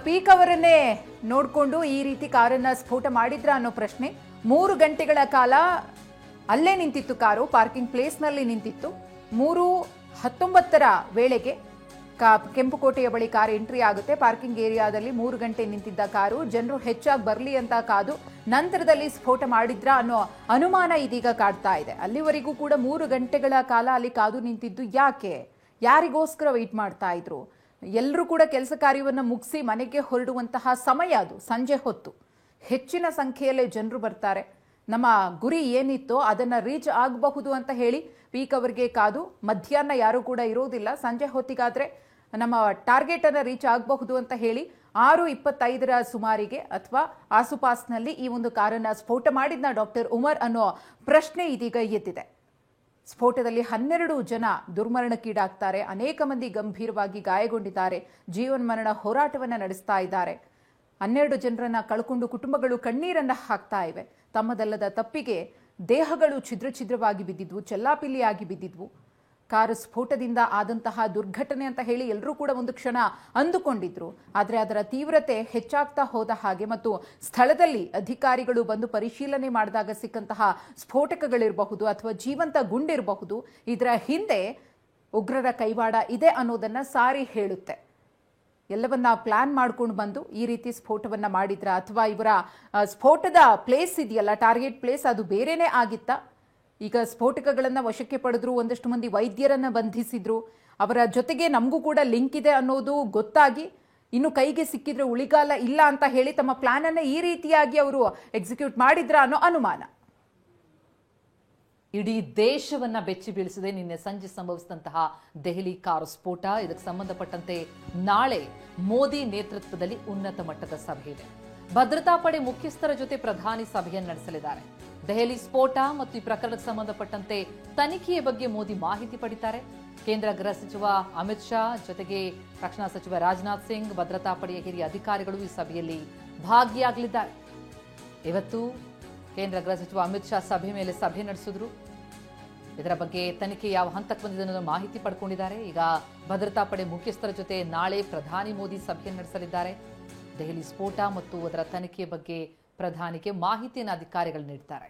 Peak ಅವರನ್ನೇ ನೋಡಿಕೊಂಡು ಈ ರೀತಿ ಕಾರನ್ನ ಸ್ಫೋಟ ಮಾಡಿದ್ರ ಅನ್ನೋ ಪ್ರಶ್ನೆ. 3 ಗಂಟೆಗಳ ಕಾಲ ಅಲ್ಲೇ ನಿಂತಿತ್ತು ಕಾರು, ಪಾರ್ಕಿಂಗ್ ಪ್ಲೇಸ್ನಲ್ಲಿ ನಿಂತಿತ್ತು. 3:19ರ ವೇಳೆಗೆ ಕೆಂಪುಕೋಟೆಯ ಬಳಿ ಕಾರ್ ಎಂಟ್ರಿ ಆಗುತ್ತೆ. ಪಾರ್ಕಿಂಗ್ ಏರಿಯಾದಲ್ಲಿ 3 ಗಂಟೆ ನಿಂತಿದ್ದ ಕಾರು ಜನರು ಹೆಚ್ಚಾಗಿ ಬರಲಿ ಅಂತ ಕಾದು ನಂತರದಲ್ಲಿ ಸ್ಫೋಟ ಮಾಡಿದ್ರ ಅನ್ನೋ ಅನುಮಾನ ಇದೀಗ ಕಾಡ್ತಾ ಇದೆ. ಅಲ್ಲಿವರೆಗೂ ಕೂಡ 3 ಗಂಟೆಗಳ ಕಾಲ ಅಲ್ಲಿ ಕಾದು ನಿಂತಿದ್ದು ಯಾಕೆ, ಯಾರಿಗೋಸ್ಕರ ವೆಯ್ಟ್ ಮಾಡ್ತಾ ಇದ್ರು? ಎಲ್ಲರೂ ಕೂಡ ಕೆಲಸ ಕಾರ್ಯವನ್ನು ಮುಗಿಸಿ ಮನೆಗೆ ಹೊರಡುವಂತಹ ಸಮಯ ಅದು, ಸಂಜೆ ಹೊತ್ತು. ಹೆಚ್ಚಿನ ಸಂಖ್ಯೆಯಲ್ಲಿ ಜನರು ಬರ್ತಾರೆ. ನಮ್ಮ ಗುರಿ ಏನಿತ್ತೋ ಅದನ್ನು ರೀಚ್ ಆಗಬಹುದು ಅಂತ ಹೇಳಿ ಪೀಕ್ ಅವರ್ಗೆ ಕಾದು ಮಧ್ಯಾಹ್ನ ಯಾರೂ ಕೂಡ ಇರೋದಿಲ್ಲ. ಸಂಜೆ ಹೊತ್ತಿಗಾದರೆ ನಮ್ಮ ಟಾರ್ಗೆಟ್ ಅನ್ನು ರೀಚ್ ಆಗಬಹುದು ಅಂತ ಹೇಳಿ 6:25ರ ಸುಮಾರಿಗೆ ಅಥವಾ ಆಸುಪಾಸ್ನಲ್ಲಿ ಈ ಒಂದು ಕಾರನ್ನು ಸ್ಫೋಟ ಮಾಡಿದ್ನ ಡಾಕ್ಟರ್ ಉಮರ್ ಅನ್ನೋ ಪ್ರಶ್ನೆ ಇದೀಗ ಎದ್ದಿದೆ. ಸ್ಫೋಟದಲ್ಲಿ 12 ಜನ ದುರ್ಮರಣಕ್ಕೀಡಾಗ್ತಾರೆ. ಅನೇಕ ಮಂದಿ ಗಂಭೀರವಾಗಿ ಗಾಯಗೊಂಡಿದ್ದಾರೆ. ಜೀವನ್ಮರಣ ಹೋರಾಟವನ್ನು ನಡೆಸ್ತಾ ಇದ್ದಾರೆ. 12 ಜನರನ್ನ ಕಳ್ಕೊಂಡು ಕುಟುಂಬಗಳು ಕಣ್ಣೀರನ್ನ ಹಾಕ್ತಾ ಇವೆ. ತಮ್ಮದಲ್ಲದ ತಪ್ಪಿಗೆ ದೇಹಗಳು ಛಿದ್ರವಾಗಿ ಬಿದ್ದಿದ್ವು, ಚೆಲ್ಲಾಪಿಲ್ಲಿಯಾಗಿ ಬಿದ್ದಿದ್ವು. ಕಾರು ಸ್ಫೋಟದಿಂದ ಆದಂತಹ ದುರ್ಘಟನೆ ಅಂತ ಹೇಳಿ ಎಲ್ಲರೂ ಕೂಡ ಒಂದು ಕ್ಷಣ ಅಂದುಕೊಂಡಿದ್ರು. ಆದರೆ ಅದರ ತೀವ್ರತೆ ಹೆಚ್ಚಾಗ್ತಾ ಹೋದ ಹಾಗೆ ಮತ್ತು ಸ್ಥಳದಲ್ಲಿ ಅಧಿಕಾರಿಗಳು ಬಂದು ಪರಿಶೀಲನೆ ಮಾಡಿದಾಗ ಸಿಕ್ಕಂತಹ ಸ್ಫೋಟಕಗಳಿರಬಹುದು ಅಥವಾ ಜೀವಂತ ಗುಂಡಿರಬಹುದು, ಇದರ ಹಿಂದೆ ಉಗ್ರರ ಕೈವಾಡ ಇದೆ ಅನ್ನೋದನ್ನ ಸಾರಿ ಹೇಳುತ್ತೆ. ಎಲ್ಲವನ್ನ ಪ್ಲಾನ್ ಮಾಡ್ಕೊಂಡು ಬಂದು ಈ ರೀತಿ ಸ್ಫೋಟವನ್ನ ಮಾಡಿದ್ರ ಅಥವಾ ಇವರ ಸ್ಫೋಟದ ಪ್ಲೇಸ್ ಇದೆಯಲ್ಲ, ಟಾರ್ಗೆಟ್ ಪ್ಲೇಸ್, ಅದು ಬೇರೆನೇ ಆಗಿತ್ತ? ಈಗ ಸ್ಫೋಟಕಗಳನ್ನು ವಶಕ್ಕೆ ಪಡೆದ್ರು, ಒಂದಷ್ಟು ಮಂದಿ ವೈದ್ಯರನ್ನ ಬಂಧಿಸಿದ್ರು. ಅವರ ಜೊತೆಗೆ ನಮಗೂ ಕೂಡ ಲಿಂಕ್ ಇದೆ ಅನ್ನೋದು ಗೊತ್ತಾಗಿ ಇನ್ನು ಕೈಗೆ ಸಿಕ್ಕಿದ್ರೆ ಉಳಿಗಾಲ ಇಲ್ಲ ಅಂತ ಹೇಳಿ ತಮ್ಮ ಪ್ಲಾನ್ ಅನ್ನ ಈ ರೀತಿಯಾಗಿ ಅವರು ಎಕ್ಸಿಕ್ಯೂಟ್ ಮಾಡಿದ್ರ ಅನ್ನೋ ಅನುಮಾನ. ಇಡೀ ದೇಶವನ್ನ ಬೆಚ್ಚಿ ಬೀಳಿಸಿದೆ ನಿನ್ನೆ ಸಂಜೆ ಸಂಭವಿಸಿದಂತಹ ದೆಹಲಿ ಕಾರು ಸ್ಫೋಟ. ಇದಕ್ಕೆ ಸಂಬಂಧಪಟ್ಟಂತೆ ನಾಳೆ ಮೋದಿ ನೇತೃತ್ವದಲ್ಲಿ ಉನ್ನತ ಮಟ್ಟದ ಸಭೆ ಇದೆ. ಭದ್ರತಾ ಪಡೆ ಮುಖ್ಯಸ್ಥರ ಜೊತೆ ಪ್ರಧಾನಿ ಸಭೆಯನ್ನು ನಡೆಸಲಿದ್ದಾರೆ. ದೆಹಲಿ ಸ್ಫೋಟ ಮತ್ತು ಈ ಪ್ರಕರಣಕ್ಕೆ ಸಂಬಂಧಪಟ್ಟಂತೆ ತನಿಖೆಯ ಬಗ್ಗೆ ಮೋದಿ ಮಾಹಿತಿ ಪಡಿತಾರೆ. ಕೇಂದ್ರ ಗೃಹ ಸಚಿವ ಅಮಿತ್ ಶಾ ಜೊತೆಗೆ ರಕ್ಷಣಾ ಸಚಿವ ರಾಜನಾಥ್ ಸಿಂಗ್, ಭದ್ರತಾ ಪಡೆಯ ಹಿರಿಯ ಅಧಿಕಾರಿಗಳು ಈ ಸಭೆಯಲ್ಲಿ ಭಾಗಿಯಾಗಲಿದ್ದಾರೆ. ಇವತ್ತು ಕೇಂದ್ರ ಗೃಹ ಸಚಿವ ಅಮಿತ್ ಶಾ ಸಭೆ ಮೇಲೆ ಸಭೆ ನಡೆಸಿದ್ರು. ಇದರ ಬಗ್ಗೆ ತನಿಖೆ ಯಾವ ಹಂತಕ್ಕೆ ಬಂದಿದೆ ಅನ್ನೋದು ಮಾಹಿತಿ ಪಡ್ಕೊಂಡಿದ್ದಾರೆ. ಈಗ ಭದ್ರತಾ ಪಡೆ ಮುಖ್ಯಸ್ಥರ ಜೊತೆ ನಾಳೆ ಪ್ರಧಾನಿ ಮೋದಿ ಸಭೆಯನ್ನು ನಡೆಸಲಿದ್ದಾರೆ. ದೆಹಲಿ ಸ್ಫೋಟ ಮತ್ತು ಅದರ ತನಿಖೆಯ ಬಗ್ಗೆ ಪ್ರಧಾನಿಗೆ ಮಾಹಿತಿಯನ್ನು ಅಧಿಕಾರಿಗಳು ನೀಡ್ತಾರೆ.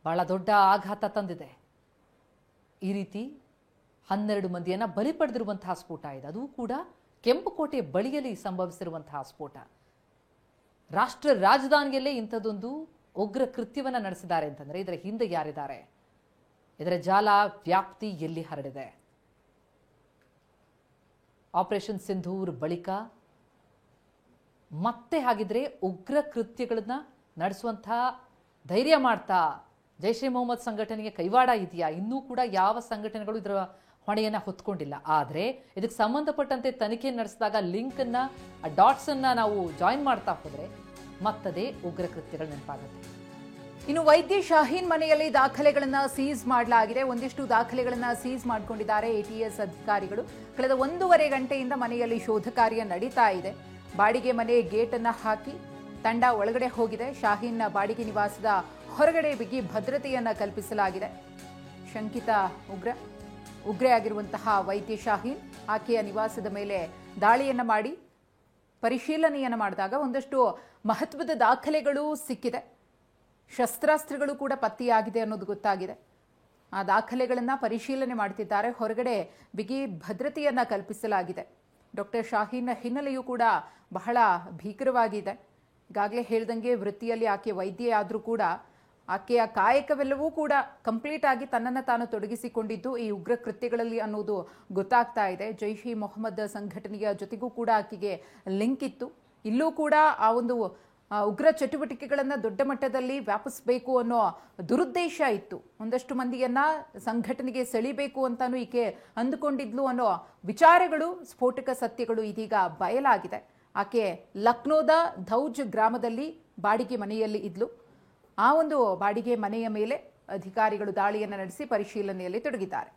ಬಹಳ ದೊಡ್ಡ ಆಘಾತ ತಂದಿದೆ. ಈ ರೀತಿ 12 ಮಂದಿಯನ್ನ ಬಲಿ ಪಡೆದಿರುವಂತಹ ಸ್ಫೋಟ ಇದೆ. ಅದು ಕೂಡ ಕೆಂಪುಕೋಟೆ ಬಳಿಯಲ್ಲಿ ಸಂಭವಿಸಿರುವಂತಹ ಸ್ಫೋಟ. ರಾಷ್ಟ್ರ ರಾಜಧಾನಿಯಲ್ಲೇ ಇಂಥದ್ದೊಂದು ಉಗ್ರ ಕೃತ್ಯವನ್ನ ನಡೆಸಿದ್ದಾರೆ ಅಂತಂದ್ರೆ ಇದರ ಹಿಂದೆ ಯಾರಿದ್ದಾರೆ, ಇದರ ಜಾಲ ವ್ಯಾಪ್ತಿ ಎಲ್ಲಿ ಹರಡಿದೆ? ಆಪರೇಷನ್ ಸಿಂಧೂರ್ ಬಳಿಕ ಮತ್ತೆ ಹಾಗಿದ್ರೆ ಉಗ್ರ ಕೃತ್ಯಗಳನ್ನ ನಡೆಸುವಂತಹ ಧೈರ್ಯ ಮಾಡ್ತಾ ಜೈಷ್ ಎ ಮೊಹಮ್ಮದ್ ಸಂಘಟನೆಗೆ ಕೈವಾಡ ಇದೆಯಾ? ಇನ್ನೂ ಕೂಡ ಯಾವ ಸಂಘಟನೆಗಳು ಇದರ ಹೊಣೆಯನ್ನ ಹೊತ್ಕೊಂಡಿಲ್ಲ. ಆದರೆ ಇದಕ್ಕೆ ಸಂಬಂಧಪಟ್ಟಂತೆ ತನಿಖೆ ನಡೆಸಿದಾಗ ಲಿಂಕ್ ಅನ್ನ, ಡಾಟ್ಸ್ ಅನ್ನ ನಾವು ಜಾಯಿನ್ ಮಾಡ್ತಾ ಹೋದ್ರೆ ಮತ್ತದೇ ಉಗ್ರ ಕೃತ್ಯಗಳು ನೆನಪಾಗುತ್ತೆ. ಇನ್ನು ವೈದ್ಯ ಶಾಹೀನ್ ಮನೆಯಲ್ಲಿ ದಾಖಲೆಗಳನ್ನ ಸೀಸ್ ಮಾಡಲಾಗಿದೆ. ಒಂದಿಷ್ಟು ದಾಖಲೆಗಳನ್ನ ಸೀಸ್ ಮಾಡಿಕೊಂಡಿದ್ದಾರೆ ATS ಅಧಿಕಾರಿಗಳು. ಕಳೆದ 1.5 ಗಂಟೆಯಿಂದ ಮನೆಯಲ್ಲಿ ಶೋಧ ಕಾರ್ಯ ನಡೀತಾ ಇದೆ. ಬಾಡಿಗೆ ಮನೆ ಗೇಟ್ ಅನ್ನ ಹಾಕಿ ತಂಡ ಒಳಗಡೆ ಹೋಗಿದೆ. ಶಾಹೀನ್ ಬಾಡಿಗೆ ನಿವಾಸದ ಹೊರಗಡೆ ಬಿಗಿ ಭದ್ರತೆಯನ್ನ ಕಲ್ಪಿಸಲಾಗಿದೆ. ಶಂಕಿತ ಉಗ್ರೆ ಆಗಿರುವಂತಹ ವೈದ್ಯ ಶಾಹೀನ್ ಆಕೆಯ ನಿವಾಸದ ಮೇಲೆ ದಾಳಿಯನ್ನ ಮಾಡಿ ಪರಿಶೀಲನೆಯನ್ನ ಮಾಡಿದಾಗ ಒಂದಷ್ಟು ಮಹತ್ವದ ದಾಖಲೆಗಳು ಸಿಕ್ಕಿದೆ. ಶಸ್ತ್ರಾಸ್ತ್ರಗಳು ಕೂಡ ಪತ್ತೆಯಾಗಿದೆ ಅನ್ನೋದು ಗೊತ್ತಾಗಿದೆ. ಆ ದಾಖಲೆಗಳನ್ನ ಪರಿಶೀಲನೆ ಮಾಡ್ತಿದ್ದಾರೆ. ಹೊರಗಡೆ ಬಿಗಿ ಭದ್ರತೆಯನ್ನ ಕಲ್ಪಿಸಲಾಗಿದೆ. ಡಾಕ್ಟರ್ ಶಾಹೀನ್ ಹಿನ್ನೆಲೆಯೂ ಕೂಡ ಬಹಳ ಭೀಕರವಾಗಿದೆ. ಈಗಾಗಲೇ ಹೇಳ್ದಂಗೆ ವೃತ್ತಿಯಲ್ಲಿ ಆಕೆ ವೈದ್ಯೆ ಆದರೂ ಕೂಡ ಆಕೆಯ ಕಾಯಕವೆಲ್ಲವೂ ಕೂಡ ಕಂಪ್ಲೀಟ್ ಆಗಿ ತನ್ನನ್ನು ತಾನು ತೊಡಗಿಸಿಕೊಂಡಿದ್ದು ಈ ಉಗ್ರ ಕೃತ್ಯಗಳಲ್ಲಿ ಅನ್ನೋದು ಗೊತ್ತಾಗ್ತಾ ಇದೆ. ಜೈಷ್ ಇ ಮೊಹಮ್ಮದ್ ಸಂಘಟನೆಯ ಜೊತೆಗೂ ಕೂಡ ಆಕೆಗೆ ಲಿಂಕ್ ಇತ್ತು. ಇಲ್ಲೂ ಕೂಡ ಆ ಒಂದು ಉಗ್ರ ಚಟುವಟಿಕೆಗಳನ್ನು ದೊಡ್ಡ ಮಟ್ಟದಲ್ಲಿ ವ್ಯಾಪಿಸಬೇಕು ಅನ್ನೋ ದುರುದ್ದೇಶ ಇತ್ತು. ಒಂದಷ್ಟು ಮಂದಿಯನ್ನ ಸಂಘಟನೆಗೆ ಸೆಳಿಬೇಕು ಅಂತಾನು ಈಕೆ ಅಂದುಕೊಂಡಿದ್ಲು ಅನ್ನೋ ವಿಚಾರಗಳು, ಸ್ಫೋಟಕ ಸತ್ಯಗಳು ಇದೀಗ ಬಯಲಾಗಿದೆ. ಆಕೆ ಲಕ್ನೋದ ಧೌಜ್ ಗ್ರಾಮದಲ್ಲಿ ಬಾಡಿಗೆ ಮನೆಯಲ್ಲಿ ಇದ್ಲು. ಆ ಒಂದು ಬಾಡಿಗೆ ಮನೆಯ ಮೇಲೆ ಅಧಿಕಾರಿಗಳು ದಾಳಿಯನ್ನು ನಡೆಸಿ ಪರಿಶೀಲನೆಯಲ್ಲಿ ತೊಡಗಿದ್ದಾರೆ.